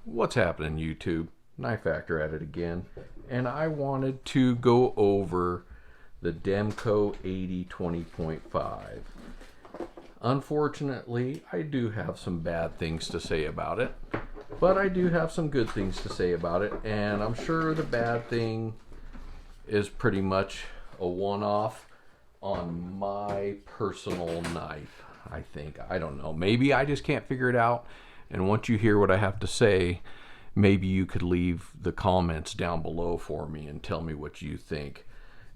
What's happening, YouTube? Knife Factor at it again, and I wanted to go over the Demko AD20.5. Unfortunately, I do have some bad things to say about it, but I do have some good things to say about it, and I'm sure the bad thing is pretty much a one-off on my personal knife. I think, I don't know, maybe I just can't figure it out, and once you hear what I have to say, maybe you could leave the comments down below for me and tell me what you think.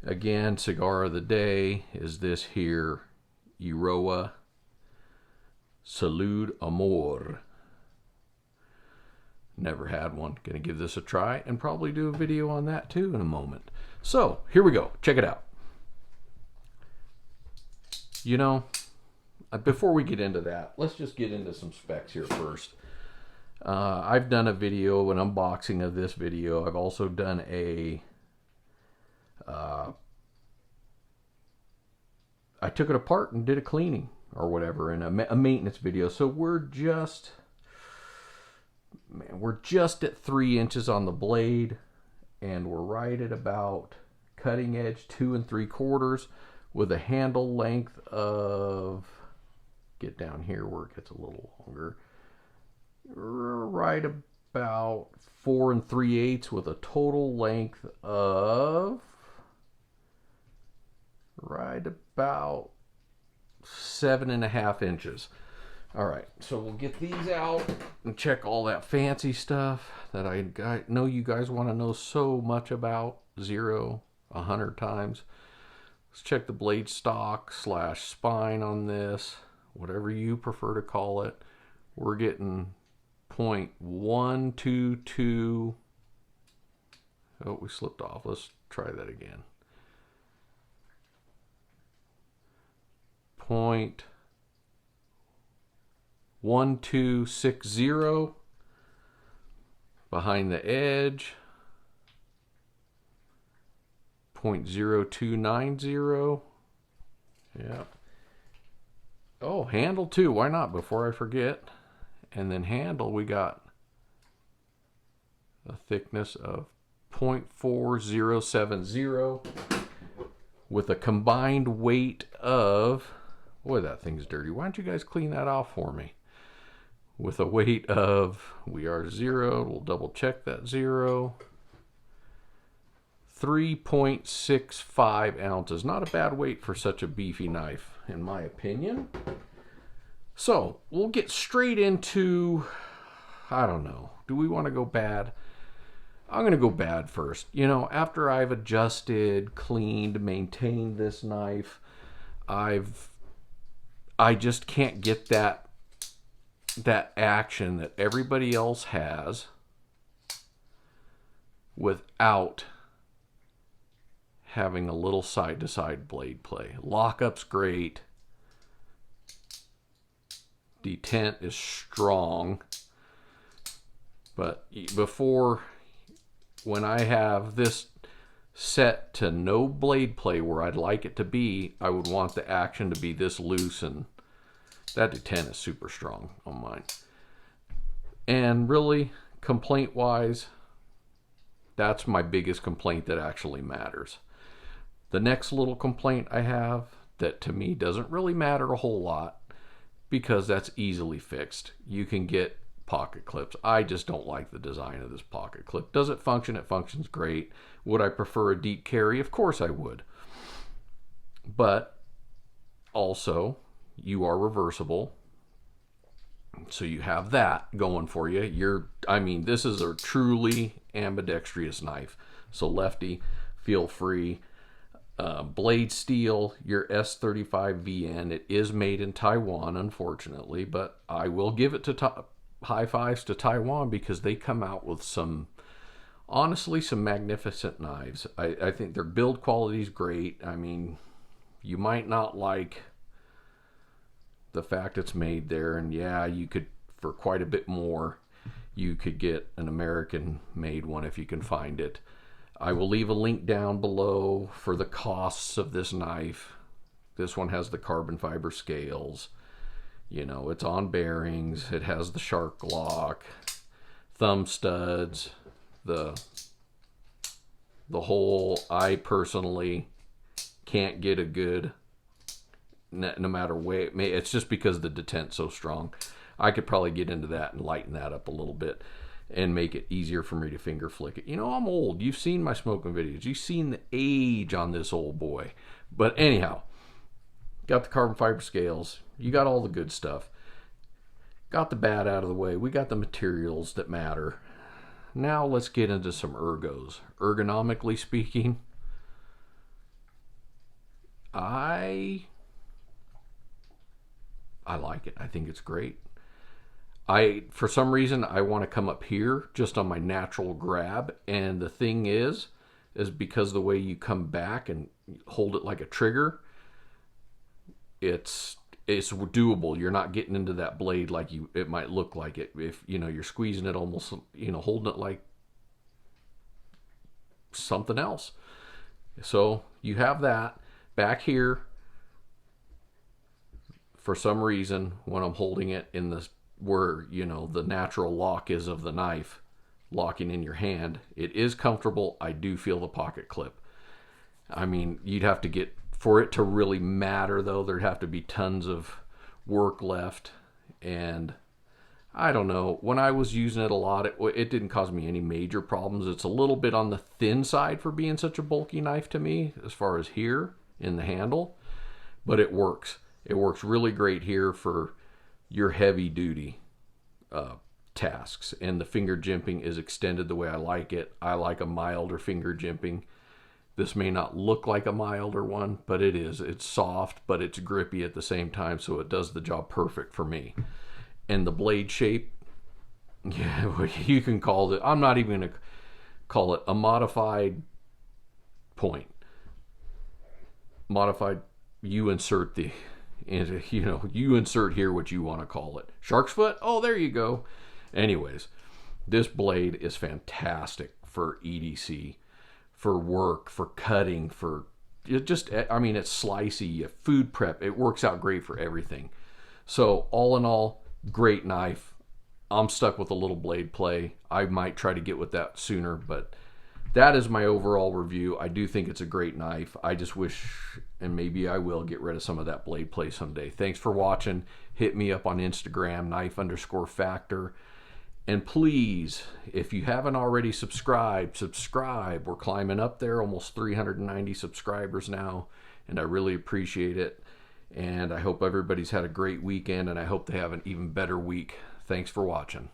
Again, cigar of the day is this here Iroa Salud Amor. Never had one. Gonna give this a try and probably do a video on that too in a moment. So here we go. Check it out. You know, before we get into that, let's just get into some specs here first. I've done a video, an unboxing of this video. I've also done a I took it apart and did a cleaning or whatever in a maintenance video. So we're just at 3 inches on the blade, and we're right at about cutting edge 2 3/4 with a handle length of, get down here where it gets a little longer, right about 4 3/8 with a total length of right about 7.5 inches. All right, so we'll get these out and check all that fancy stuff that I know you guys want to know so much about. 0, 100 times. Let's check the blade stock / spine on this, whatever you prefer to call it. We're getting 0.122. Oh, we slipped off. Let's try that again. 0.1260 behind the edge. 0.0290. Yeah. Oh, handle too. Why not? Before I forget. And then handle, we got a thickness of 0.4070 with a combined weight of, boy, that thing's dirty. Why don't you guys clean that off for me? With a weight of, we are 0, we'll double check that 0, 3.65 ounces. Not a bad weight for such a beefy knife, in my opinion. So we'll get straight into, I don't know, do we want to go bad? I'm going to go bad first. You know, after I've adjusted, cleaned, maintained this knife, I just can't get that action that everybody else has without having a little side-to-side blade play. Lockup's great. Detent is strong. But before, when I have this set to no blade play where I'd like it to be, I would want the action to be this loose, and that detent is super strong on mine. And really, complaint-wise, that's my biggest complaint that actually matters. The next little complaint I have that to me doesn't really matter a whole lot because that's easily fixed. You can get pocket clips. I just don't like the design of this pocket clip. Does it function? It functions great. Would I prefer a deep carry? Of course I would. But also, you are reversible. So you have that going for you. This is a truly ambidextrous knife. So lefty, feel free. Blade steel, your S35VN. It is made in Taiwan, unfortunately, but I will give it to high fives to Taiwan because they come out with honestly, some magnificent knives. I think their build quality is great. I mean, you might not like the fact it's made there, and yeah, you could, for quite a bit more, you could get an American made one if you can find it. I will leave a link down below for the costs of this knife. This one has the carbon fiber scales. You know, it's on bearings. It has the shark lock. thumb studs, the whole, I personally can't get a good, no matter way it may, it's just because the detent's so strong. I could probably get into that and lighten that up a little bit and make it easier for me to finger flick it. You know, I'm old. You've seen my smoking videos. You've seen the age on this old boy. But anyhow, got the carbon fiber scales. You got all the good stuff. Got the bad out of the way. We got the materials that matter. Now let's get into some ergos. Ergonomically speaking, I like it. I think it's great. For some reason, I want to come up here just on my natural grab. And the thing is because the way you come back and hold it like a trigger, it's doable. You're not getting into that blade like it might look like it. If, you know, you're squeezing it almost, you know, holding it like something else. So you have that back here. For some reason, when I'm holding it in the, where, you know, the natural lock is of the knife, locking in your hand, it is comfortable. I do feel the pocket clip. I mean, you'd have to get, for it to really matter though, there'd have to be tons of work left. And I don't know, when I was using it a lot, it didn't cause me any major problems. It's a little bit on the thin side for being such a bulky knife to me, as far as here in the handle, but it works. It works really great here for your heavy duty tasks, and the finger jimping is extended the way I like it. I like a milder finger jimping. This may not look like a milder one, but it is. It's soft, but it's grippy at the same time, so it does the job perfect for me. And the blade shape, yeah, you can call it, I'm not even going to call it a modified point. Modified, you insert the, you know, you insert here what you want to call it. Shark's foot? Oh, there you go. Anyways, this blade is fantastic for EDC, for work, for cutting, for just, I mean, it's slicey, food prep. It works out great for everything. So all in all, great knife. I'm stuck with a little blade play. I might try to get with that sooner, but that is my overall review. I do think it's a great knife. I just wish, and maybe I will, get rid of some of that blade play someday. Thanks for watching. Hit me up on Instagram, knife_factor. And please, if you haven't already subscribed, subscribe. We're climbing up there, almost 390 subscribers now, and I really appreciate it. And I hope everybody's had a great weekend, and I hope they have an even better week. Thanks for watching.